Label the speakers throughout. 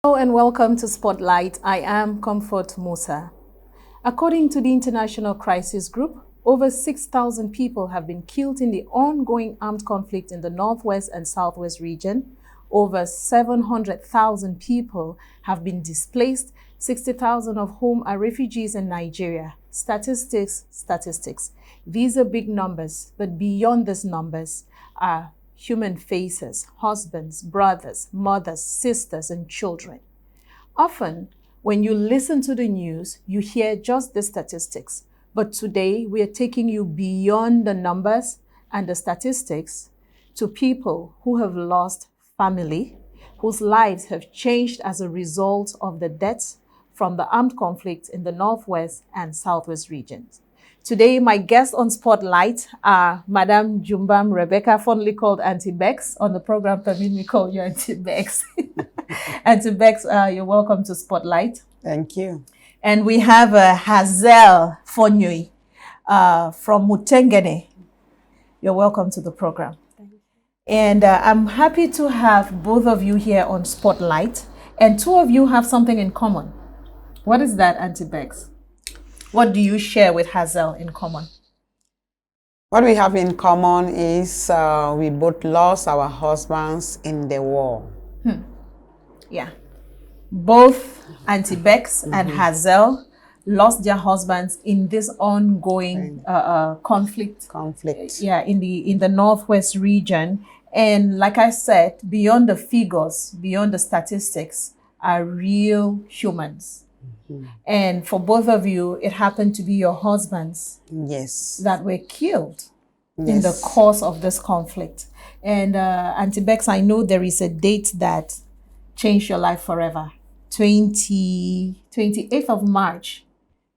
Speaker 1: Hello and welcome to Spotlight. I am Comfort Musa. According to the International Crisis Group, over 6,000 people have been killed in the ongoing armed conflict in the Northwest and Southwest region. Over 700,000 people have been displaced, 60,000 of whom are refugees in Nigeria. Statistics. These are big numbers, but beyond these numbers are human faces, husbands, brothers, mothers, sisters, and children. Often, when you listen to the news, you hear just the statistics. But today, we are taking you beyond the numbers and the statistics to people who have lost family, whose lives have changed as a result of the deaths from the armed conflict in the Northwest and Southwest regions. Today, my guests on Spotlight are Madame Jumbam Rebecca, fondly called Auntie Bex. On the program, permit me call you Auntie Bex. Auntie Bex, you're welcome to Spotlight.
Speaker 2: Thank you.
Speaker 1: And we have Hazel Fonyoy from Mutengene. You're welcome to the program. Thank you. And I'm happy to have both of you here on Spotlight. And two of you have something in common. What is that, Auntie Bex? What do you share with Hazel in common?
Speaker 2: What we have in common is we both lost our husbands in the war.
Speaker 1: Yeah. Both Auntie Bex and Hazel lost their husbands in this ongoing conflict. Yeah, in the Northwest region. And like I said, beyond the figures, beyond the statistics, are real humans. And for both of you, it happened to be your husbands that were killed in the course of this conflict. And Auntie Bex, I know there is a date that changed your life forever. 28th of March,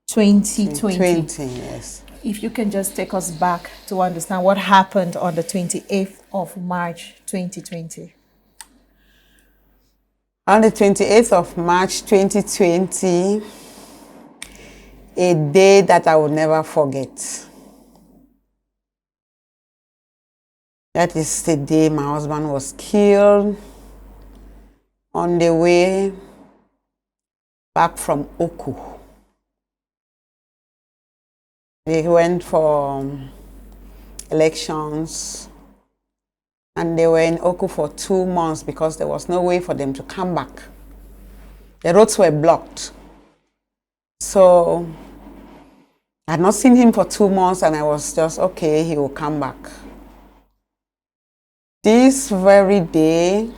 Speaker 1: 2020.
Speaker 2: Yes.
Speaker 1: If you can just take us back to understand what happened on the 28th of March, 2020.
Speaker 2: On the 28th of March 2020, a day that I will never forget. That is the day my husband was killed on the way back from Oku. They went for elections. And they were in Oku for 2 months because there was no way for them to come back. The roads were blocked. So I had not seen him for 2 months and I was just, okay, he will come back. This very day,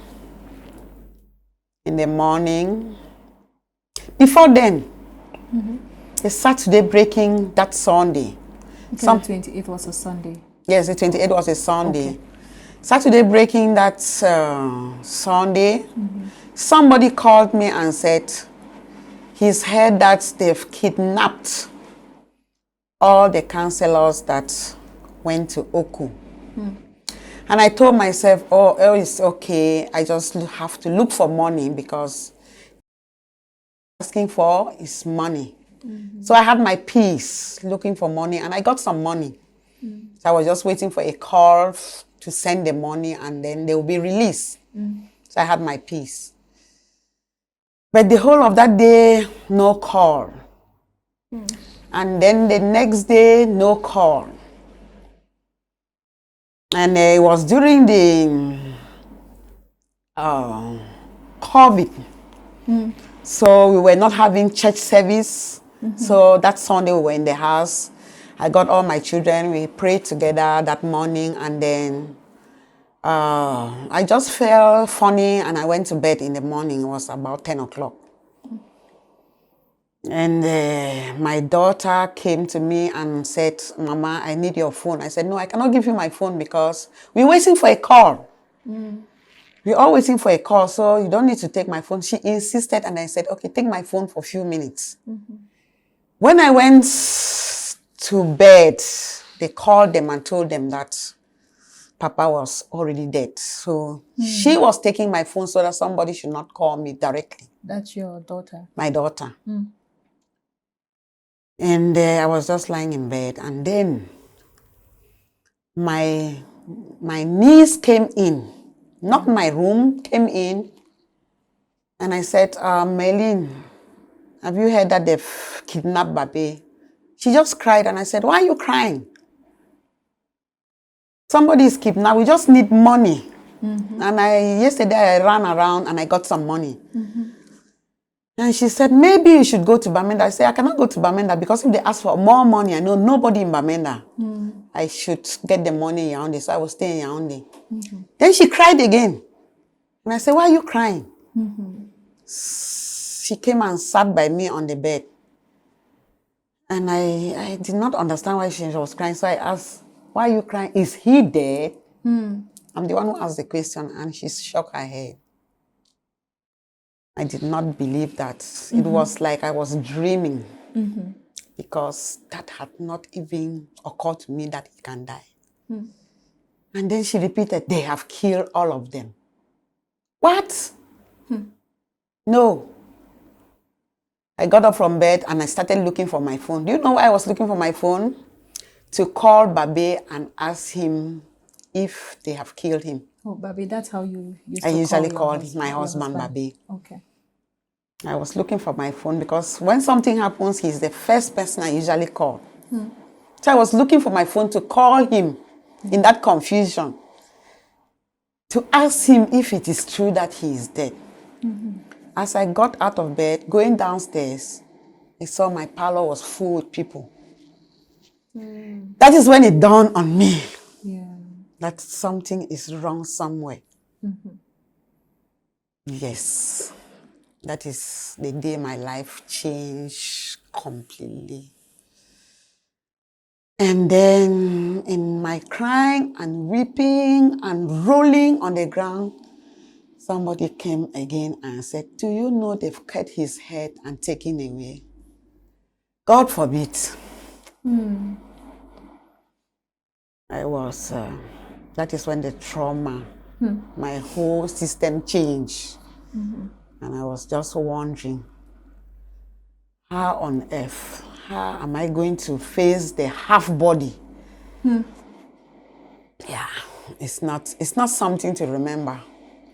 Speaker 2: in the morning, before then, the Saturday breaking that Sunday.
Speaker 1: Okay, the 28th was a Sunday.
Speaker 2: Yes, the 28th was a Sunday.
Speaker 1: Okay.
Speaker 2: Saturday breaking that Sunday, somebody called me and said he's heard that they've kidnapped all the counselors that went to Oku. And I told myself, oh, it's okay. I just have to look for money because asking for is money. So I had my peace looking for money and I got some money. So I was just waiting for a call to send the money and then they will be released. So I had my peace. But the whole of that day, no call. And then the next day, no call. And it was during the COVID. So we were not having church service. So that Sunday we were in the house. I got all my children, we prayed together that morning, and then I just felt funny and I went to bed in the morning. It was about 10 o'clock. And my daughter came to me and said, Mama, I need your phone. I said, no, I cannot give you my phone because we're waiting for a call. We're all waiting for a call, so you don't need to take my phone. She insisted and I said, okay, take my phone for a few minutes. When I went to bed, they called them and told them that Papa was already dead. So she was taking my phone so that somebody should not call me directly.
Speaker 1: That's your daughter?
Speaker 2: My daughter. And I was just lying in bed. And then my niece came in, not my room, came in And I said, Maylene, have you heard that they've kidnapped Babe? She just cried, and I said, why are you crying? Somebody is kidnapped. We just need money. And yesterday I ran around and I got some money. And she said, maybe you should go to Bamenda. I said, I cannot go to Bamenda because if they ask for more money, I know nobody in Bamenda. I should get the money in Yaoundé. So I will stay in Yaoundé. Then she cried again. And I said, why are you crying? She came and sat by me on the bed. And I did not understand why she was crying. So I asked, why are you crying? Is he dead? I'm the one who asked the question, and she shook her head. I did not believe that. It was like I was dreaming because that had not even occurred to me that he can die. And then she repeated, they have killed all of them. What? No. I got up from bed and I started looking for my phone. Do you know why I was looking for my phone? To call Babe and ask him if they have killed him.
Speaker 1: Oh, Babe, that's how you used to
Speaker 2: I usually
Speaker 1: call
Speaker 2: call my husband Babe.
Speaker 1: Okay.
Speaker 2: I was looking for my phone because when something happens, he's the first person I usually call. So I was looking for my phone to call him in that confusion, to ask him if it is true that he is dead. As I got out of bed, going downstairs, I saw my parlor was full with people. That is when it dawned on me that something is wrong somewhere. Yes, that is the day my life changed completely. And then in my crying and weeping and rolling on the ground, somebody came again and said, do you know they've cut his head and taken away? God forbid. I was, that is when the trauma, my whole system changed. And I was just wondering, how on earth, how am I going to face the half body? Yeah, it's not something to remember.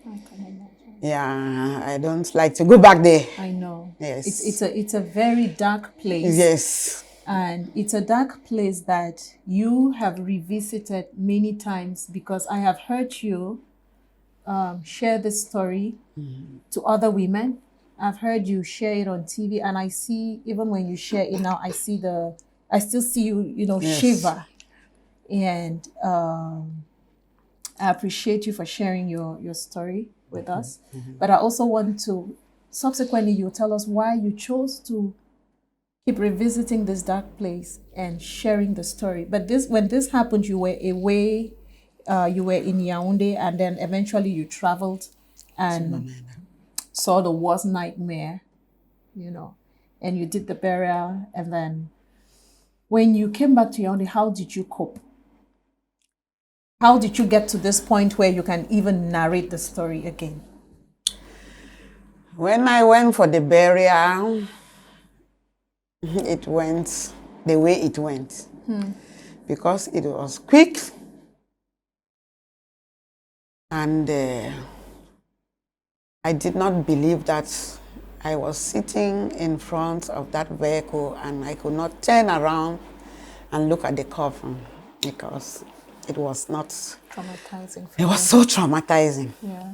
Speaker 1: I can imagine.
Speaker 2: Yeah, I don't like to go back there.
Speaker 1: I know.
Speaker 2: Yes.
Speaker 1: It's a very dark place.
Speaker 2: Yes.
Speaker 1: And it's a dark place that you have revisited many times, because I have heard you share this story to other women. I've heard you share it on TV, and I see, even when you share it now, I still see you,
Speaker 2: Yes.
Speaker 1: shiver. And I appreciate you for sharing your story with us. But I also want to, subsequently, you tell us why you chose to keep revisiting this dark place and sharing the story. But when this happened, you were away, you were in Yaoundé, and then eventually you traveled and saw the worst nightmare, and you did the burial. And then when you came back to Yaoundé, how did you cope? How did you get to this point where you can even narrate the story again?
Speaker 2: When I went for the burial, it went the way it went. Because it was quick. And I did not believe that I was sitting in front of that vehicle and I could not turn around and look at the coffin, because it was not
Speaker 1: Traumatizing.
Speaker 2: It was so traumatizing.
Speaker 1: Yeah.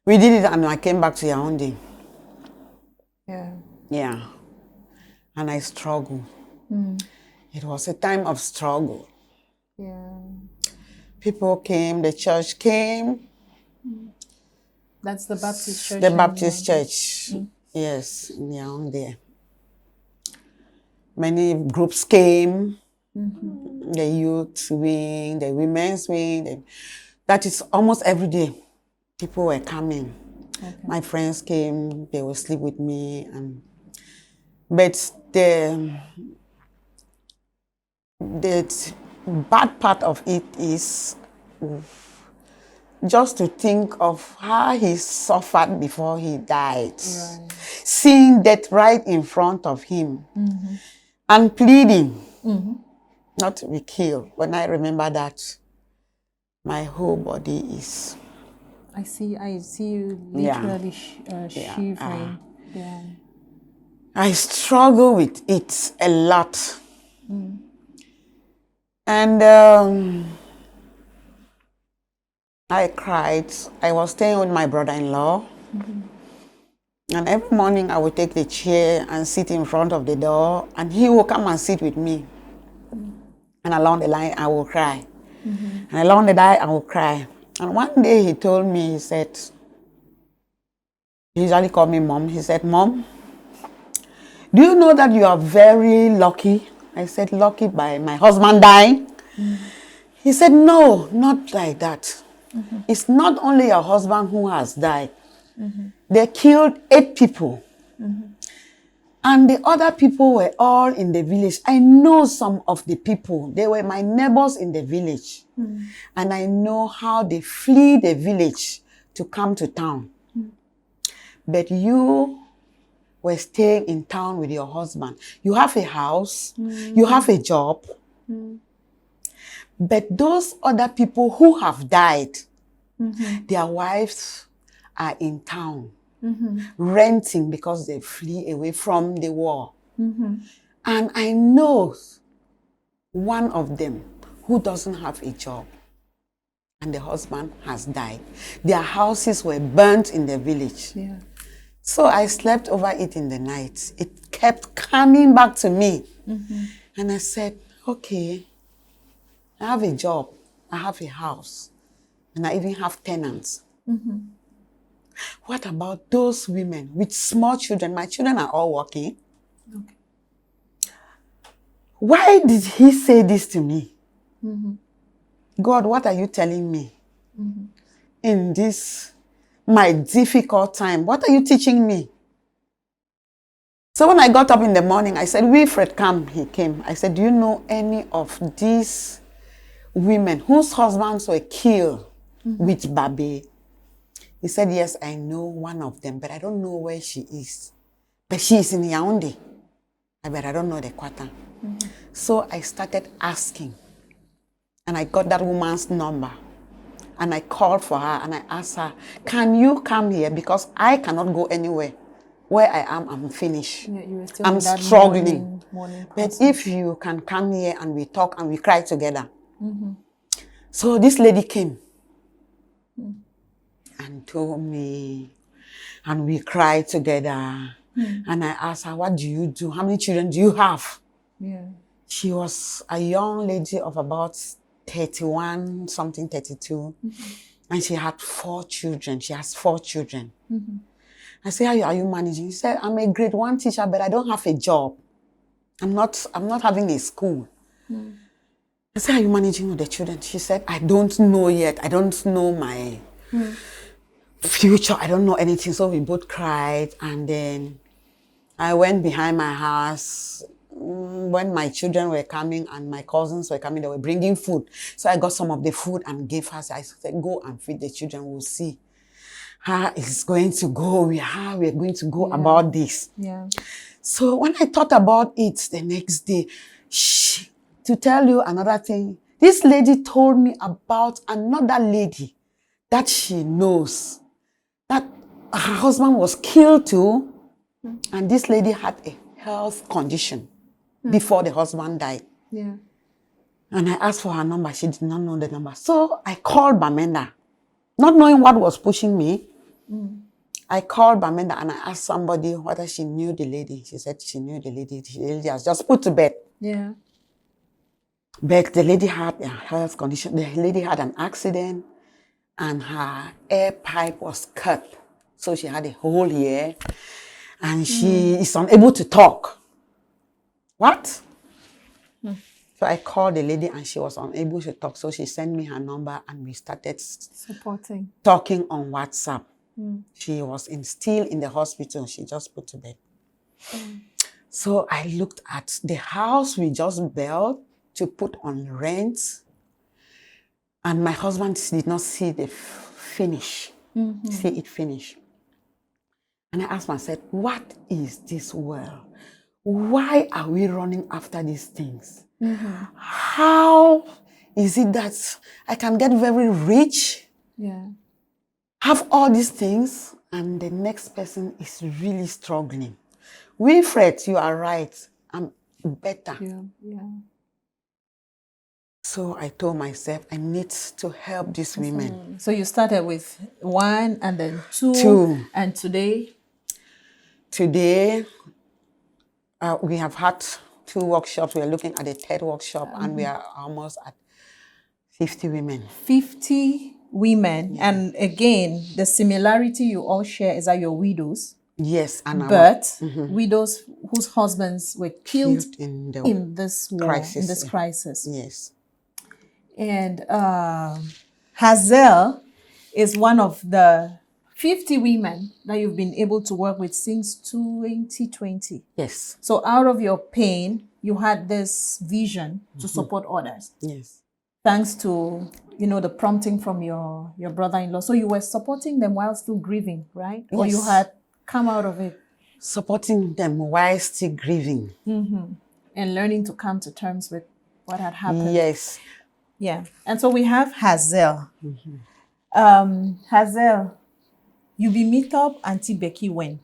Speaker 2: We did it and I came back to Yaoundé.
Speaker 1: Yeah.
Speaker 2: Yeah. And I struggled. It was a time of struggle.
Speaker 1: Yeah.
Speaker 2: People came, the church came.
Speaker 1: That's the Baptist church.
Speaker 2: The Baptist church. Yes, in Yaoundé. Many groups came. The youth wing, the women's wing. That is almost every day. People were coming.
Speaker 1: Okay.
Speaker 2: My friends came, they would sleep with me. But the bad part of it is just to think of how he suffered before he died.
Speaker 1: Right.
Speaker 2: Seeing death right in front of him and pleading not to be killed. When I remember that, my whole body is
Speaker 1: I see you literally shivering. Yeah.
Speaker 2: I struggle with it a lot. And I cried. I was staying with my brother-in-law. And every morning I would take the chair and sit in front of the door, and he will come and sit with me. And along the line, I will cry. And along the line, I will cry. And one day he told me, he said, he usually called me Mom. He said, Mom, do you know that you are very lucky? I said, lucky by my husband dying? He said, no, not like that. It's not only your husband who has died. They killed 8 people. And the other people were all in the village. I know some of the people. They were my neighbors in the village. And I know how they flee the village to come to town. But you were staying in town with your husband. You have a house. You have a job. But those other people who have died, their wives are in town. Renting because they flee away from the war. And I know one of them who doesn't have a job, and the husband has died. Their houses were burnt in the village.
Speaker 1: Yeah.
Speaker 2: So I slept over it in the night. It kept coming back to me. And I said, okay, I have a job, I have a house, and I even have tenants. What about those women with small children? My children are all working.
Speaker 1: Okay.
Speaker 2: Why did he say this to me? God, what are you telling me? In this, my difficult time, what are you teaching me? So when I got up in the morning, I said, Wilfred, come. He came. I said, do you know any of these women whose husbands were killed with Babe? He said, yes, I know one of them, but I don't know where she is. But she is in Yaoundé. But I don't know the quarter. So I started asking. And I got that woman's number. And I called for her and I asked her, can you come here? Because I cannot go anywhere. Where I am, I'm finished.
Speaker 1: Yeah, you were still
Speaker 2: I'm
Speaker 1: in that
Speaker 2: struggling.
Speaker 1: morning
Speaker 2: But
Speaker 1: process.
Speaker 2: if you can come here and we talk and we cry together. So this lady came. And told me, and we cried together. And I asked her, what do you do? How many children do you have?
Speaker 1: Yeah.
Speaker 2: She was a young lady of about 31, something 32. And she had 4 children. She has 4 children. I said, how are you managing? She said, I'm a grade 1 teacher, but I don't have a job. I'm not having a school. I said, how are you managing with the children? She said, I don't know yet. I don't know my future. I don't know anything. So we both cried. And then I went behind my house when my children were coming and my cousins were coming. They were bringing food. So I got some of the food and gave her. So I said, go and feed the children. We'll see how it's going to go. How we're going to go about this.
Speaker 1: Yeah.
Speaker 2: So when I thought about it the next day, to tell you another thing, this lady told me about another lady that she knows, that her husband was killed too, and this lady had a health condition before the husband died.
Speaker 1: Yeah.
Speaker 2: And I asked for her number. She did not know the number. So I called Bamenda, not knowing what was pushing me. I called Bamenda and I asked somebody whether she knew the lady. She said she knew the lady. The lady was just put to bed.
Speaker 1: Yeah.
Speaker 2: But the lady had a health condition. The lady had an accident and her air pipe was cut. So she had a hole here and she is unable to talk. What? So I called the lady and she was unable to talk. So she sent me her number and we started
Speaker 1: Supporting.
Speaker 2: talking on WhatsApp. She was still in the hospital. She just put to bed. So I looked at the house we just built to put on rent. And my husband did not see the finish. See it finish. And I asked myself, what is this world? Why are we running after these things? How is it that I can get very rich?
Speaker 1: Yeah.
Speaker 2: have all these things, and the next person is really struggling. Wilfred, you are right. I'm better.
Speaker 1: Yeah.
Speaker 2: So I told myself I need to help these women.
Speaker 1: So you started with 1 and then 2.
Speaker 2: 2.
Speaker 1: And today?
Speaker 2: Today, we have had 2 workshops. We are looking at the 3rd workshop, and we are almost at 50 women.
Speaker 1: 50 women. Yeah. And again, the similarity you all share is that you're widows.
Speaker 2: Yes. And
Speaker 1: widows whose husbands were killed
Speaker 2: in
Speaker 1: this war,
Speaker 2: crisis.
Speaker 1: In this crisis.
Speaker 2: Yes.
Speaker 1: And Hazel is one of the 50 women that you've been able to work with since 2020.
Speaker 2: Yes.
Speaker 1: So out of your pain, you had this vision to support others.
Speaker 2: Yes.
Speaker 1: Thanks to, the prompting from your brother-in-law. So you were supporting them while still grieving, right?
Speaker 2: Yes.
Speaker 1: Or you had come out of it?
Speaker 2: Supporting them while still grieving.
Speaker 1: And learning to come to terms with what had happened.
Speaker 2: Yes.
Speaker 1: Yeah. And so we have Hazel. Hazel, you be meet up Auntie Becky when?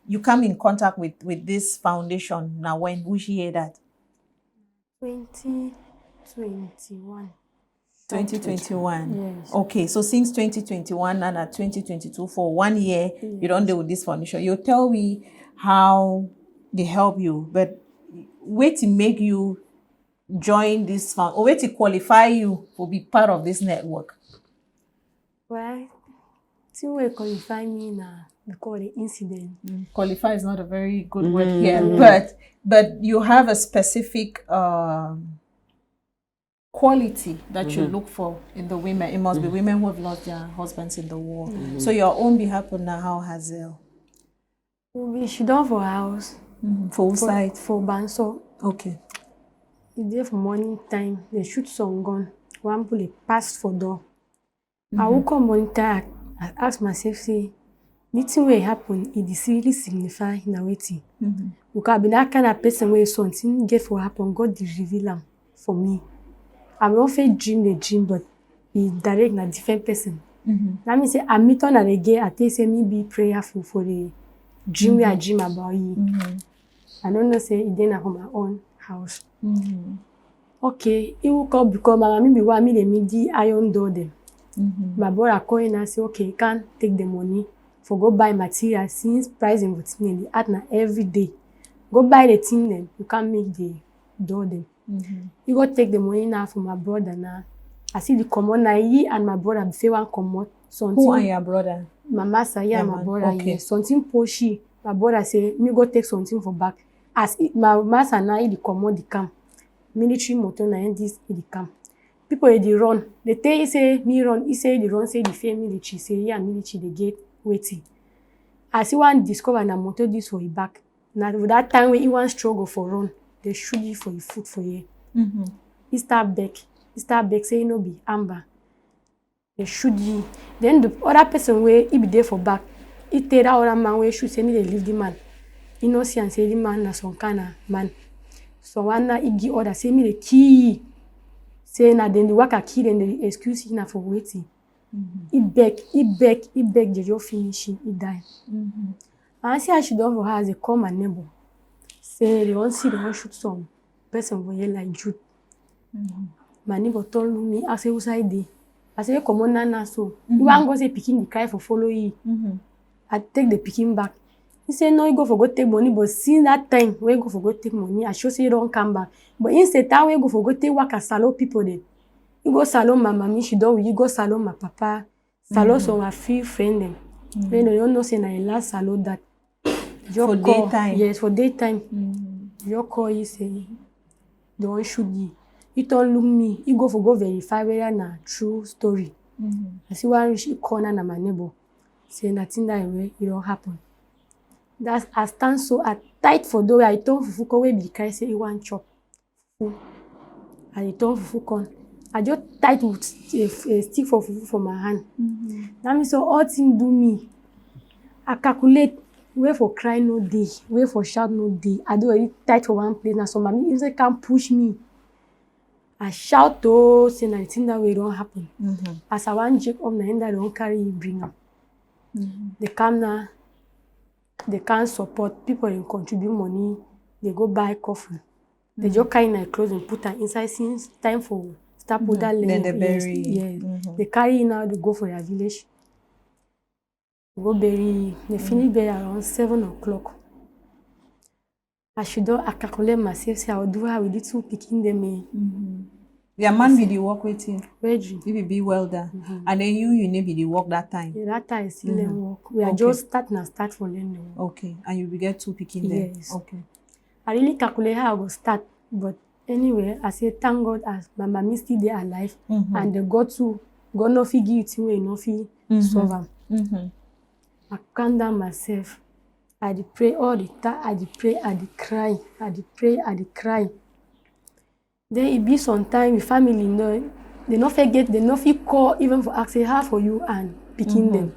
Speaker 1: You come in contact with this foundation now when? Which year that?
Speaker 3: 2021.
Speaker 1: 2021.
Speaker 3: Yes.
Speaker 1: Okay, so since 2021 and at 2022 for 1 year, you don't deal with this foundation. You tell me how they help you, but wait to make you join this fund or wait to qualify you for be part of this network.
Speaker 3: Well, till we qualify me now because the incident.
Speaker 1: Qualify is not a very good word here, but you have a specific quality that you look for in the women. It must be women who have lost their husbands in the war. So your own behalf now, how Hazel?
Speaker 3: She done for house.
Speaker 1: For site?
Speaker 3: For Banso.
Speaker 1: Okay.
Speaker 3: It's there for morning time. They shoot some gun. One pull passed for door. I woke up morning time. I asked myself, say, nothing will happen. It is really signify na waiting. Because I've been that kind of person where something get for happen. God did reveal them for me. I'm not a dream, but he direct a different person. That means I meet on again. I tell say me be prayerful for the dream where I dream about you. I don't know say it didn't from my own house. Okay, it will come because my mommy be want me to make the iron door them. My brother call in and say, okay, you can't take the money for go buy material since price and everything they add na every day. Go buy the thing then you can't make the door them. You go take the money now from my brother now. I see the common na he and my brother before one common something.
Speaker 1: Who are your brother?
Speaker 3: My master and my brother.
Speaker 1: Okay.
Speaker 3: Yes. Something pushy. My brother say me go take something for back. As it, my master now he the common the camp. Military motor na this he the camp. People they run. They tell you say me run. He say the run say the fair military say yeah military they get waiting. I see one discover na motor this for his back. Now that time when he want struggle for run. They shoot you for your foot for you. He start back say no be Amber. They shoot you. Then the other person where he be there for back. He tell that other man where shoot say me they leave the man. He no see and say the man na some kind of man. So one na he give order say me the key. Say na then the worker key then the excuse him for waiting. He beg they just finish him. He die. And see how she done for her as a call my neighbor. Say they want see they want shoot some person for here like Jude. My neighbor told me, I say who's ID? I say come on now so. You want go say picking the cry for follow you. I take the picking back. He say no, you go for go take money, but since that time where you go for go take money, I sure say you don't come back. But instead that way you go for go take work at salon people then. You go salon my mommy, she don't. You go salon my papa, salon some my few friend them. Then they don't know say na the last salon that.
Speaker 1: For daytime?
Speaker 3: Yes, for daytime. Your call, you say, they want shoot you. You don't look me. You go for go verify whether na true story. I see one reach corner na my neighbor. Say nothing that way, it don't happen. That's I stand so tight for door. I turn fufu come wey be cry say he want chop. And I turn fufu come. I just tight with a stick for fufu for my hand. That means so all thing do me. I calculate. Wait for cry no day, wait for shout no day. I do already tight for one place now. So mommy if they can't push me. I shout to say nothing that way don't happen. As I want Jacob na that don't carry you bring up. They come now, they can't support. People dey contribute money, they go buy coffee. They just carry my clothes and put am inside since time for start put that
Speaker 1: Then they
Speaker 3: level.
Speaker 1: bury.
Speaker 3: Yes. They carry it now, they go for their village. They go bury. They finish bury around 7 o'clock. I calculate myself, say I will do how we do 2 picking them.
Speaker 1: Your man be the work with him.
Speaker 3: Veggie.
Speaker 1: He will be welder. And then you need be the work that time.
Speaker 3: Yeah, that time is still work. We are just start for learning.
Speaker 1: Okay. And you will get 2 picking them.
Speaker 3: Yes.
Speaker 1: Okay.
Speaker 3: I really calculate how I will start. But anyway, I say thank God as my mommy still there alive. And they God no fit give it away, no fit solve am. I calm down myself. I dey pray all the time. I dey pray, I dey cry. I dey pray, I dey cry. Then it be sometimes family they no forget, they no fit call even for ask how for you and picking them.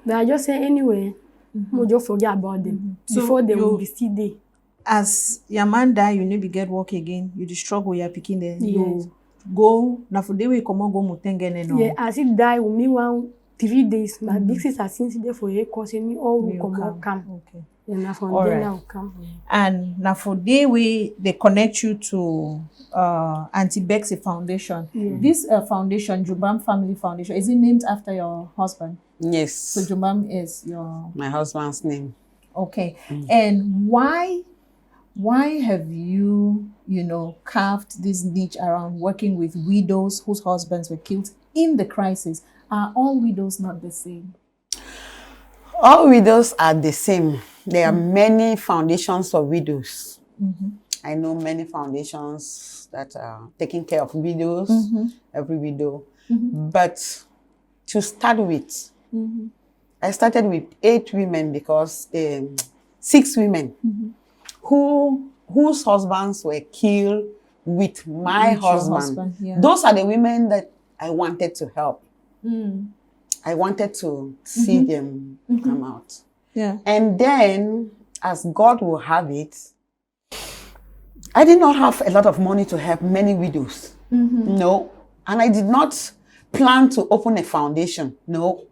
Speaker 3: But I just say anyway, we just forget about them before they will be still there.
Speaker 1: As your man die, you need to get work again. You dey struggle, you're picking them.
Speaker 3: Yes.
Speaker 1: You go now for the way come on go mutengene no.
Speaker 3: Yeah, as it die with me 3 days. My big sister since there for a cause me all will come.
Speaker 1: Okay.
Speaker 3: And now from
Speaker 1: All
Speaker 3: there
Speaker 1: right.
Speaker 3: now come.
Speaker 1: And now for the way they connect you to Anti-Bexy Foundation. This foundation, Jubam Family Foundation, is it named after your husband?
Speaker 2: Yes.
Speaker 1: So Jubam is your
Speaker 2: My husband's name.
Speaker 1: okay. And why have you carved this niche around working with widows whose husbands were killed in the crisis? Are all widows not the same?
Speaker 2: All widows are the same. There are many foundations for widows. I know many foundations that are taking care of widows, every widow. But to start with, I started with 8 women because 6 women whose husbands were killed with my husband.
Speaker 1: Yeah.
Speaker 2: Those are the women that I wanted to help. I wanted to see them come out.
Speaker 1: Yeah.
Speaker 2: And then, as God will have it, I did not have a lot of money to help many widows. No. And I did not plan to open a foundation. No.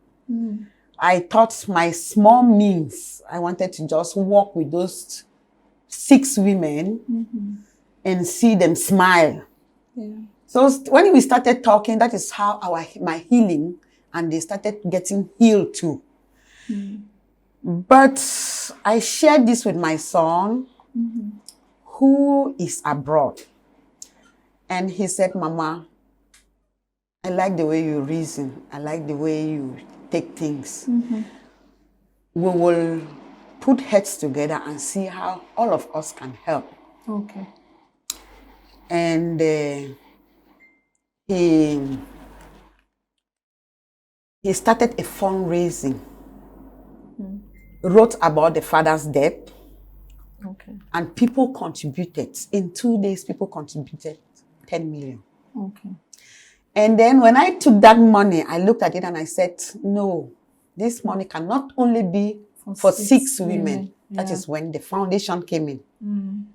Speaker 2: I thought my small means, I wanted to just work with those 6 women and see them smile.
Speaker 1: Yeah.
Speaker 2: So when we started talking, that is how my healing, and they started getting healed too. But I shared this with my son, who is abroad. And he said, Mama, I like the way you reason. I like the way you take things. We will put heads together and see how all of us can help.
Speaker 1: Okay.
Speaker 2: And he started a fundraising, wrote about the father's death,
Speaker 1: Okay.
Speaker 2: and people contributed. In 2 days, people contributed 10 million.
Speaker 1: Okay.
Speaker 2: And then when I took that money, I looked at it and I said, no, this money cannot only be for 6 women. That is when the foundation came in.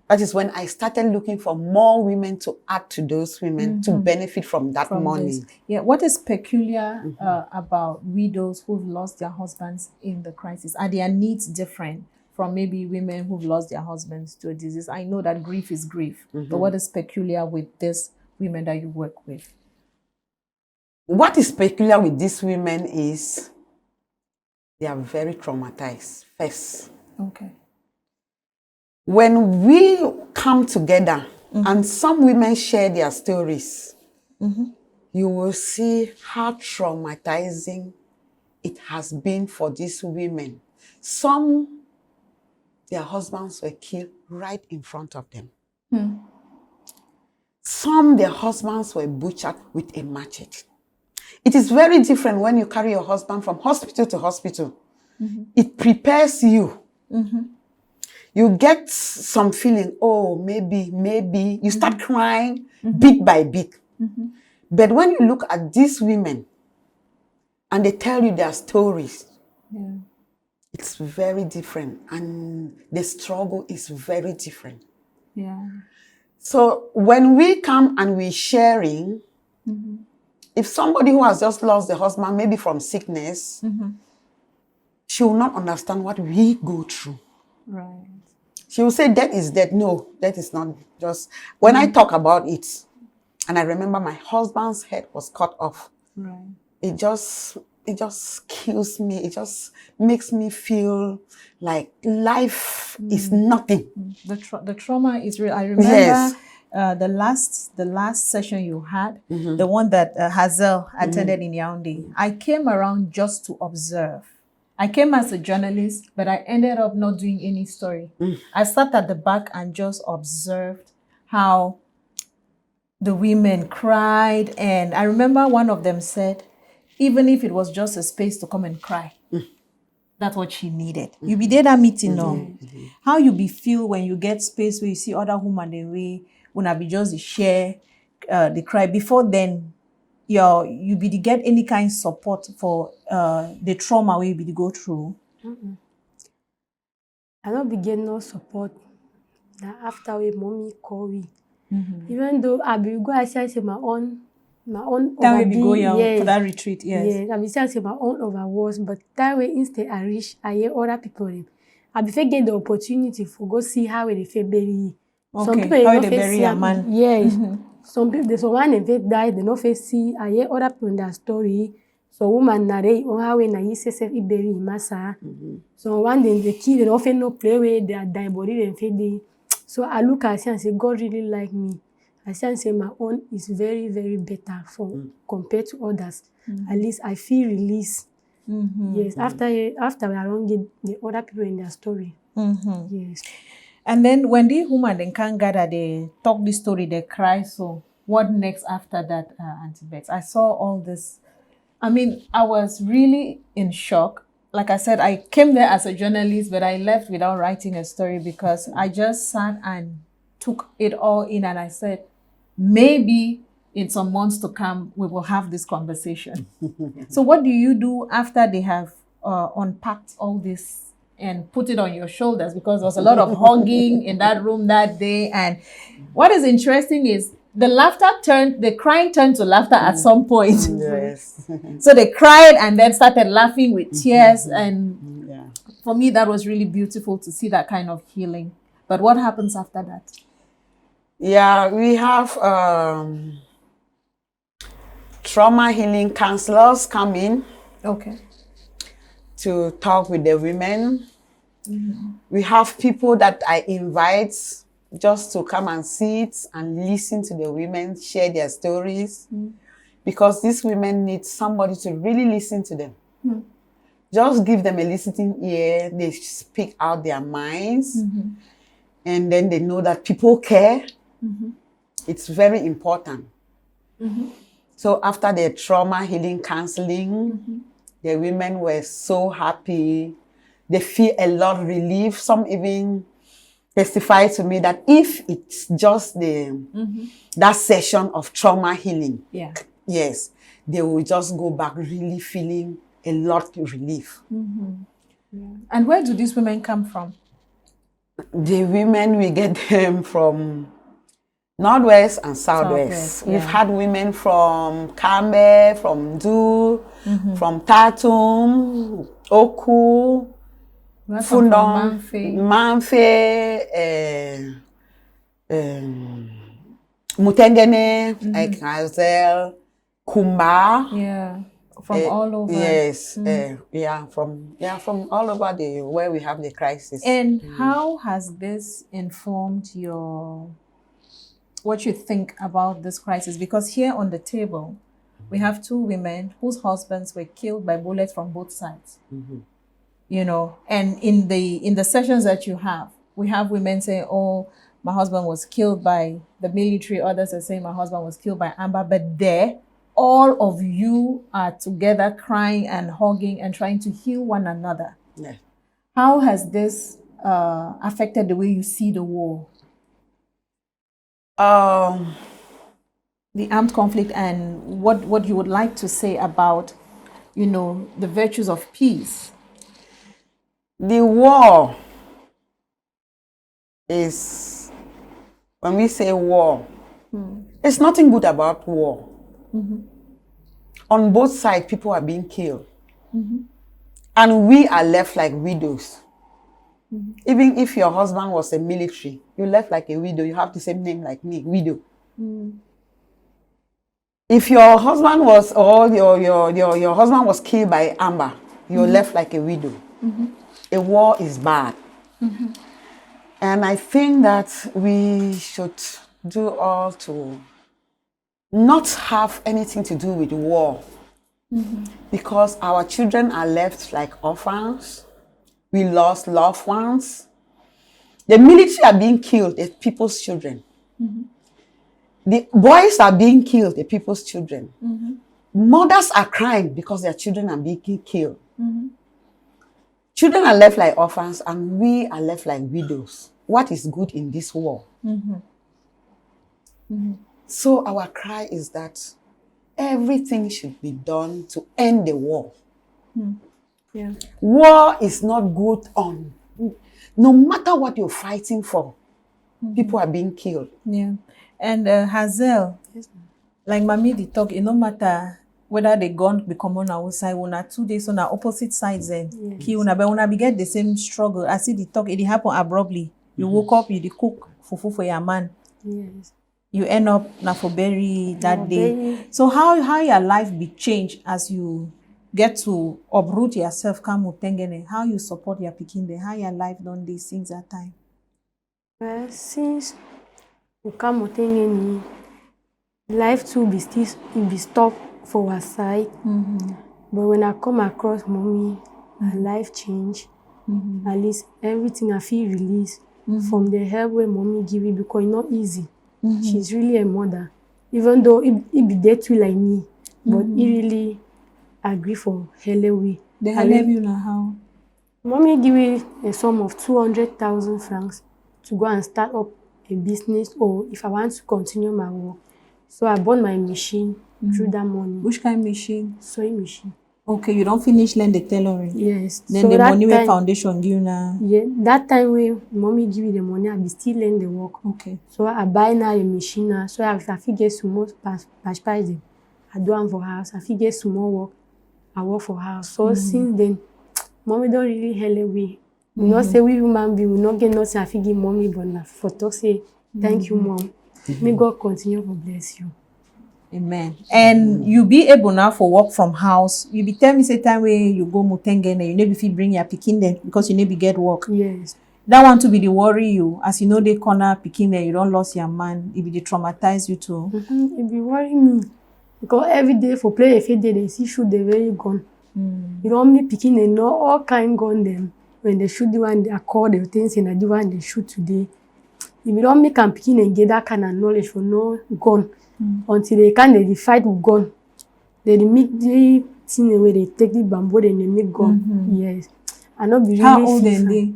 Speaker 2: That is when I started looking for more women to add to those women to benefit from that money.
Speaker 1: This. Yeah. What is peculiar about widows who've lost their husbands in the crisis? Are their needs different from maybe women who've lost their husbands to a disease? I know that grief is grief, but what is peculiar with these women that you work with?
Speaker 2: What is peculiar with these women is they are very traumatized first.
Speaker 1: Okay.
Speaker 2: When we come together and some women share their stories, you will see how traumatizing it has been for these women. Some, their husbands were killed right in front of them. Some, their husbands were butchered with a machete. It is very different when you carry your husband from hospital to hospital. It prepares you. You get some feeling, oh, maybe. You start crying bit by bit. But when you look at these women and they tell you their stories, it's very different. And the struggle is very different.
Speaker 1: Yeah.
Speaker 2: So when we come and we're sharing, if somebody who has just lost their husband, maybe from sickness, she will not understand what we go through.
Speaker 1: Right.
Speaker 2: She will say, death is death. No, that is not just... When I talk about it, and I remember my husband's head was cut off,
Speaker 1: Right.
Speaker 2: it just kills me. It just makes me feel like life is nothing.
Speaker 1: The trauma is real. I remember
Speaker 2: Yes.
Speaker 1: the last session you had, the one that Hazel attended in Yaoundé. I came around just to observe. I came as a journalist, but I ended up not doing any story. I sat at the back and just observed how the women cried. And I remember one of them said, even if it was just a space to come and cry, that's what she needed. You be there that meeting now. How you be feel when you get space where you see other women the way when I be just share the cry. Before then, you be to get any kind of support for the trauma where you be to go through.
Speaker 3: I don't be getting no support. That after we mommy call we. Even though I be go I say my own
Speaker 1: That way be go for that retreat, yes.
Speaker 3: Yeah, I be say my own over was, but that way instead I reach I hear other people them. I be fit get the opportunity for go see how they fit bury. Some people
Speaker 1: how
Speaker 3: no
Speaker 1: they
Speaker 3: fit
Speaker 1: bury
Speaker 3: see
Speaker 1: a man.
Speaker 3: Yes. Some people there's one if they die, they no fit see. I hear other people in their story. So woman narrate on how when I say self bury massa. So one day the kid they often no play with their die body and fit dey. So I look at it and say, God really like me. I say my own is very, very better for compared to others. At least I feel release. Yes, after I don't get the other people in their story. Yes.
Speaker 1: And then when the woman then can't gather, they talk this story, they cry. So what next after that, Auntie Bex? I saw all this. I mean, I was really in shock. Like I said, I came there as a journalist, but I left without writing a story because I just sat and took it all in, and I said, maybe in some months to come, we will have this conversation. So what do you do after they have unpacked all this and put it on your shoulders? Because there was a lot of hugging in that room that day. And what is interesting is the crying turned to laughter at some point.
Speaker 2: Yes.
Speaker 1: So they cried and then started laughing with tears. And for me, that was really beautiful to see that kind of healing. But what happens after that?
Speaker 2: Yeah, we have trauma healing counselors come in to talk with the women. We have people that I invite just to come and sit and listen to the women share their stories, because these women need somebody to really listen to them. Just give them a listening ear. They speak out their minds, and then they know that people care. It's very important. So after the trauma healing counseling, the women were so happy. They feel a lot of relief. Some even testify to me that if it's just that session of trauma healing, yes, they will just go back really feeling a lot of relief.
Speaker 1: And where do these women come from?
Speaker 2: The women, we get them from Northwest and Southwest. We've had women from Kambe, from Du, from Tatum, Oku, Fundong, Manfe, Mutendene, Hazel, Kumba.
Speaker 1: Yeah, from all over.
Speaker 2: Yes, from all over where we have the crisis.
Speaker 1: And how has this informed what you think about this crisis? Because here on the table, we have two women whose husbands were killed by bullets from both sides. You know, and in the sessions that you have, we have women saying, oh, my husband was killed by the military. Others are saying my husband was killed by Amber. But there, all of you are together crying and hugging and trying to heal one another.
Speaker 2: Yeah.
Speaker 1: How has this affected the way you see the war? The armed conflict, and what you would like to say about, the virtues of peace?
Speaker 2: The war is, when we say war, it's nothing good about war. On both sides, people are being killed. And we are left like widows. Even if your husband was a military, you're left like a widow. You have the same name like me, widow. If your husband was, or your husband was killed by Amber, you're left like a widow. A war is bad. And I think that we should do all to not have anything to do with war. Because our children are left like orphans. We lost loved ones. The military are being killed, the people's children. The boys are being killed, the people's children. Mothers are crying because their children are being killed. Children are left like orphans and we are left like widows. What is good in this war? So our cry is that everything should be done to end the war. War is not good on, no matter what you're fighting for, people are being killed.
Speaker 1: And Hazel, like Mami the talk, it no matter whether the gun be common outside, one or 2 days on the opposite sides, and but we get the same struggle. I see the talk, it happen abruptly. You woke up, you cook fufu for your man. You end up na for bury that day. So how your life be changed as you get to uproot yourself, come Mutengene, how you support your pikin there, how your life done this since that time?
Speaker 3: Well, since we come Mutengene, life too be still be stopped for our side. But when I come across mommy, my life change. At least everything I feel released from the help where mommy give me, because it's not easy. She's really a mother. Even though it be there too like me, but it really agree for Helewi.
Speaker 1: They help you now how?
Speaker 3: Mommy give me a sum of 200,000 francs to go and start up a business, or if I want to continue my work. So I bought my machine through that money.
Speaker 1: Which kind of machine?
Speaker 3: Sewing machine.
Speaker 1: Okay, you don't finish learn the tailoring.
Speaker 3: Yes.
Speaker 1: Then
Speaker 3: so
Speaker 1: the money
Speaker 3: time,
Speaker 1: foundation give you now.
Speaker 3: Yeah, that time when mommy give me the money, I be still learn the work.
Speaker 1: Okay.
Speaker 3: So I buy now a machine now. So if I feel get some more pass them, I do them for house. I feel get some more work, I work for house. So since then, mommy don't really help we. We not say we human being, we not get nothing. I feel give mommy, but now for talk say thank you, mom. May God continue to bless you.
Speaker 1: Amen. And you be able now for work from house. You be tell me say time where you go Mutengene, you maybe bring your pikin there because you maybe get work.
Speaker 3: Yes.
Speaker 1: That one to be the worry you. As you know they corner pikin there, you don't lost your man. It be the traumatize you too.
Speaker 3: It be worry me. Because every day for play if they see shoot the very gun. You don't meet pikin they know all kind gun them. When they shoot the one they call the things in the one they shoot today. If you don't make them pikin and get that kind of knowledge for no gun. Until they can fight with gun. They make the thing where they take the bamboo and they make gun. Yes. I not be really.
Speaker 1: How old are they?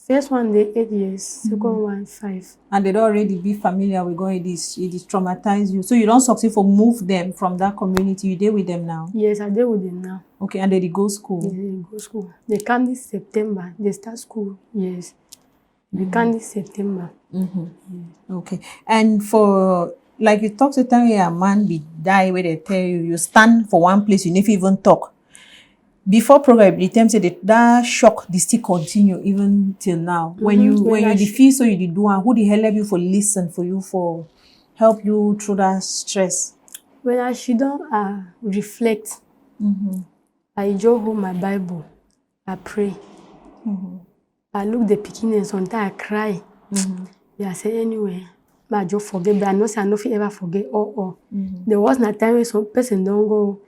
Speaker 3: First one they 8 years, second one 5.
Speaker 1: And they don't already be familiar with going it is traumatize you. So you don't succeed for move them from that community. You there with them now?
Speaker 3: Yes, I there with them now.
Speaker 1: Okay, and they go school.
Speaker 3: Yes, they go school. They come this September. They start school. Yes. They come this September. Yes.
Speaker 1: Okay. And for like you talk to time your man be die where they tell you stand for one place, you never even talk. Before program, the time said that shock they still continue even till now. When you feel so you did do and who the hell help you for listen for you for help you through that stress?
Speaker 3: When I sit down reflect, I just hold my Bible, I pray. I look the pikin and sometimes I cry. Yeah, I say anyway. But I just forget, but I know say I no fit ever forget all. There was a time when some person don't go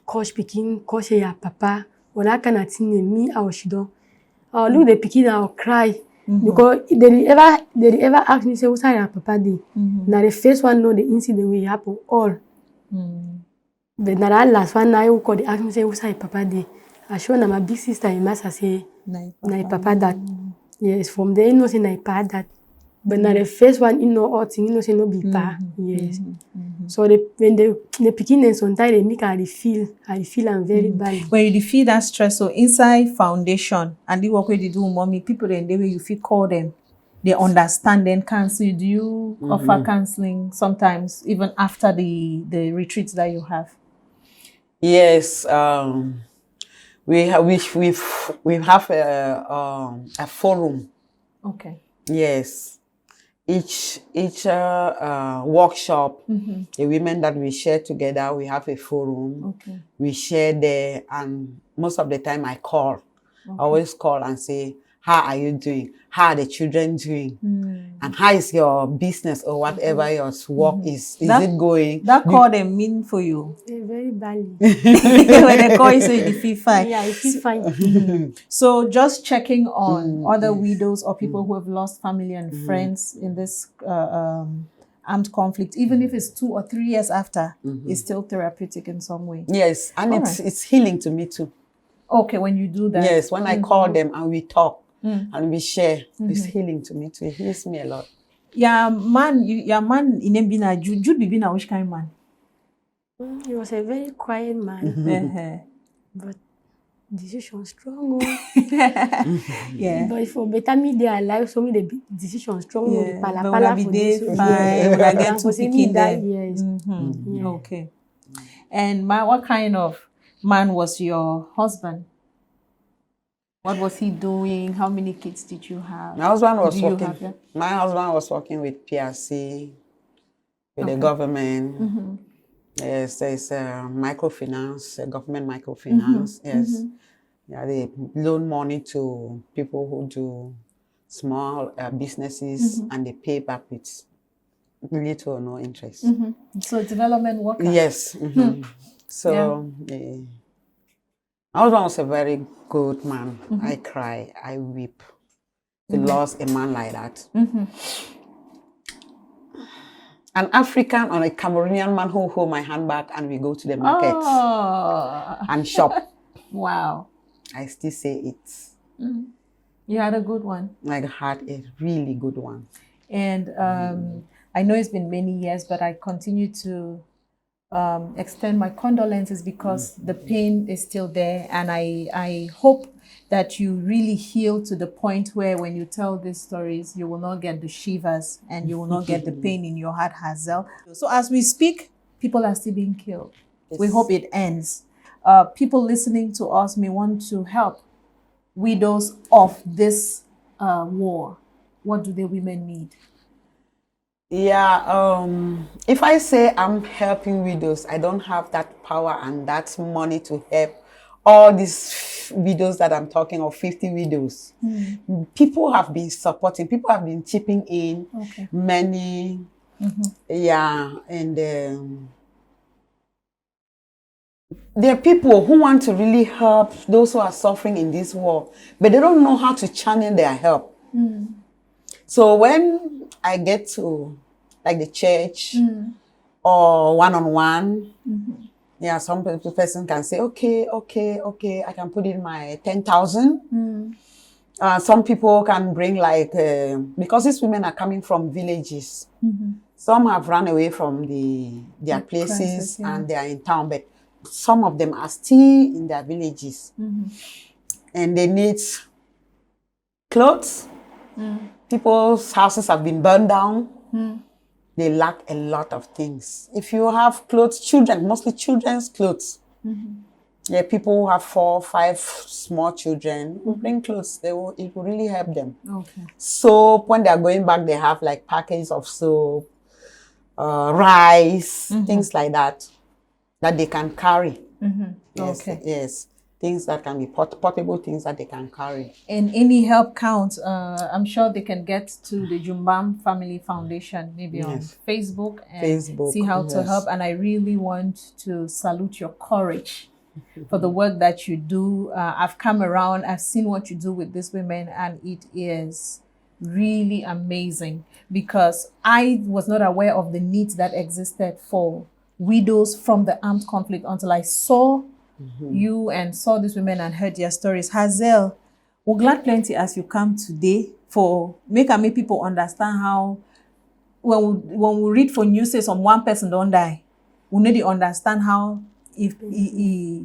Speaker 3: coach pikin, coach your papa, or that kind of thing. Me, I was she don't. I'll look the pikin and I'll cry because they ever ask me say what's your papa day. Now the first one know the incident will happen all. But now that last one now you call the ask me say what's your papa day. I show na my big sister in mass I say na papa that. Yes, from there you know say na papa that. But now the first one, you know, all thing, you know, say no be pa. Yes. So when the pikin and sometimes they make I feel I'm very bad.
Speaker 1: When you feel that stress, so inside foundation and the work where they do mommy, people then the way you feel call them, they understand then counsel. Do you offer counseling sometimes even after the retreats that you have?
Speaker 2: Yes. We have a forum.
Speaker 1: Okay.
Speaker 2: Yes. Each workshop, the women that we share together, we have a forum.
Speaker 1: Okay.
Speaker 2: We share there, and most of the time I call. I always call and say, how are you doing? How are the children doing? And how is your business or whatever your work is? Is it going?
Speaker 1: That call them mean for you?
Speaker 3: Very badly.
Speaker 1: When they call you, say you feel fine.
Speaker 3: Yeah, I feel fine.
Speaker 1: So just checking on other widows or people who have lost family and friends in this armed conflict, even if it's 2 or 3 years after, is still therapeutic in some way.
Speaker 2: Yes, and it's healing to me too.
Speaker 1: Okay, when you do that.
Speaker 2: Yes, when I call them and we talk and we share, it's healing to me too. It heals me a lot.
Speaker 1: Yeah, man, your man in Mbina, Jude Bibina, which kind of man?
Speaker 3: He was a very quiet man, but decision strong.
Speaker 1: Yeah.
Speaker 3: But for better me they alive, so me the decision strong.
Speaker 1: But when I be there, fine. When I get to picking them.
Speaker 3: Yes.
Speaker 1: Yeah. Okay. And what kind of man was your husband? What was he doing? How many kids did you have?
Speaker 2: My husband was working. My husband was working with PRC, with the government. Yes, there's microfinance, government microfinance. Yes, yeah, they loan money to people who do small businesses, and they pay back with little or no interest.
Speaker 1: So development worker.
Speaker 2: Yes. So my husband was a very good man. I cry, I weep. To lose a man like that. An African or a Cameroonian man who hold my handbag and we go to the market and shop.
Speaker 1: Wow.
Speaker 2: I still say it.
Speaker 1: You had a good one.
Speaker 2: I had a really good one.
Speaker 1: And I know it's been many years, but I continue to extend my condolences because the pain is still there. And I hope that you really heal to the point where when you tell these stories, you will not get the shivers and you will not get the pain in your heart, Hazel. So as we speak, people are still being killed. Yes. We hope it ends. People listening to us may want to help widows of this war. What do the women need?
Speaker 2: Yeah, if I say I'm helping widows, I don't have that power and that money to help all these widows that I'm talking of, 50 widows. People have been supporting, people have been chipping in, many, yeah, and there are people who want to really help those who are suffering in this war, but they don't know how to channel their help. So when I get to like the church or one-on-one, yeah, some person can say, okay, I can put in my 10,000. Some people can bring like, because these women are coming from villages. Some have run away from their places crisis, and they are in town, but some of them are still in their villages. And they need clothes. People's houses have been burned down. They lack a lot of things. If you have clothes, children, mostly children's clothes. Yeah, people who have 4 or 5 small children will bring clothes. It will really help them. Soap, when they are going back, they have like packets of soap, rice, things like that they can carry. Yes. Things that can be portable things that they can carry.
Speaker 1: And any help counts. I'm sure they can get to the Jumbam Family Foundation, maybe on Facebook, and see how to help. And I really want to salute your courage for the work that you do. I've come around, I've seen what you do with these women, and it is really amazing because I was not aware of the needs that existed for widows from the armed conflict until I saw you and saw these women and heard their stories. Hazel, we're glad plenty as you come today for make people understand how when we read for news say some one person don't die, we need to understand how if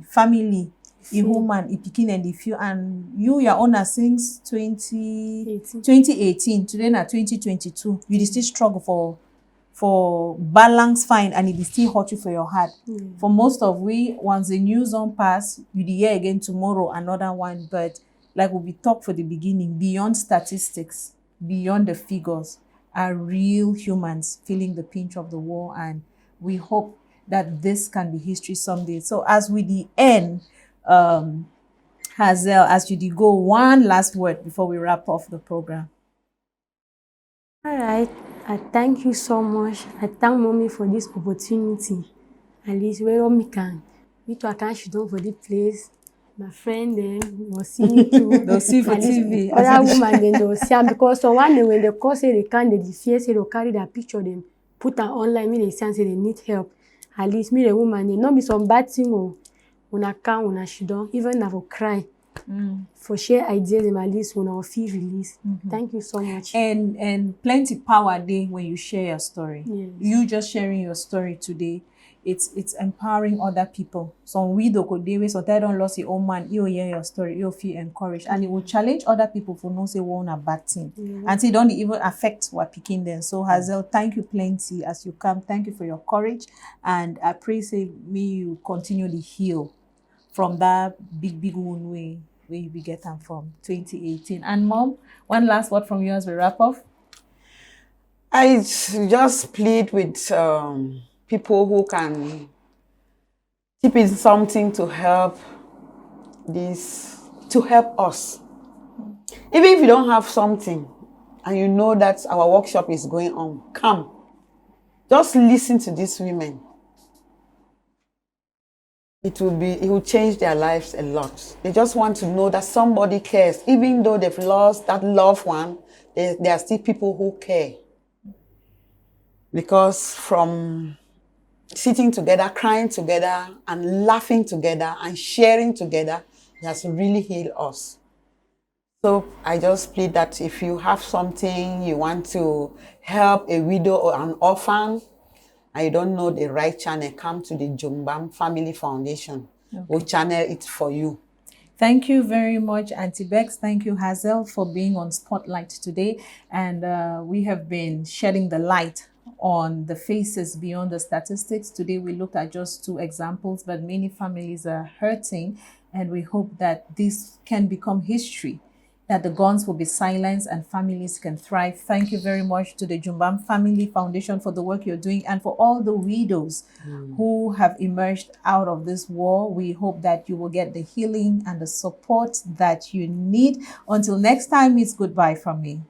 Speaker 1: family, a woman, a pikin and if you and your owner since 2018, today now 2022, you still struggle for balance fine and it still hurt you for your heart. For most of we, once the news on pass, you hear again tomorrow another one. But like we talked for the beginning, beyond statistics, beyond the figures, are real humans feeling the pinch of the war, and we hope that this can be history someday. So as we the end, Hazel, as you go, one last word before we wrap off the program.
Speaker 3: All right. I thank you so much. I thank Mommy for this opportunity. At least where me can. Me too, I can't shoot down for this place. My friend them will see me too.
Speaker 1: They'll see for
Speaker 3: At least
Speaker 1: TV.
Speaker 3: other women then they'll see am, because so one day when they call say they can't, they fear say they'll carry that picture them, put am online, me they say they need help. At least me the woman, they not be some bad thing oh. Una can, una shoot down, even na for cry. For share ideas and at least when I feel release. Thank you so much.
Speaker 1: And plenty power there when you share your story.
Speaker 3: Yes.
Speaker 1: You just sharing your story today, it's empowering other people. Some widow could do it, so they don't lose your own man, you hear your story, you feel encouraged. And it will challenge other people for no say one a bad thing. And it don't even affect what picking them. So Hazel, thank you plenty as you come. Thank you for your courage. And I pray say may you continually heal from that big wound way where you be getting from 2018. And Mom, one last word from you as we wrap up.
Speaker 2: I just plead with people who can tip in something to help us. Even if you don't have something and you know that our workshop is going on, come. Just listen to these women. It will change their lives a lot. They just want to know that somebody cares. Even though they've lost that loved one, there are still people who care. Because from sitting together, crying together, and laughing together, and sharing together, it has really healed us. So I just plead that if you have something, you want to help a widow or an orphan, and you don't know the right channel, come to the Jumbam Family Foundation. Okay. We'll channel it for you.
Speaker 1: Thank you very much, Auntie Bex. Thank you, Hazel, for being on Spotlight today. And we have been shedding the light on the faces beyond the statistics. Today, we looked at just 2 examples, but many families are hurting. And we hope that this can become history, that the guns will be silenced and families can thrive. Thank you very much to the Jumbam Family Foundation for the work you're doing, and for all the widows who have emerged out of this war. We hope that you will get the healing and the support that you need. Until next time, it's goodbye from me.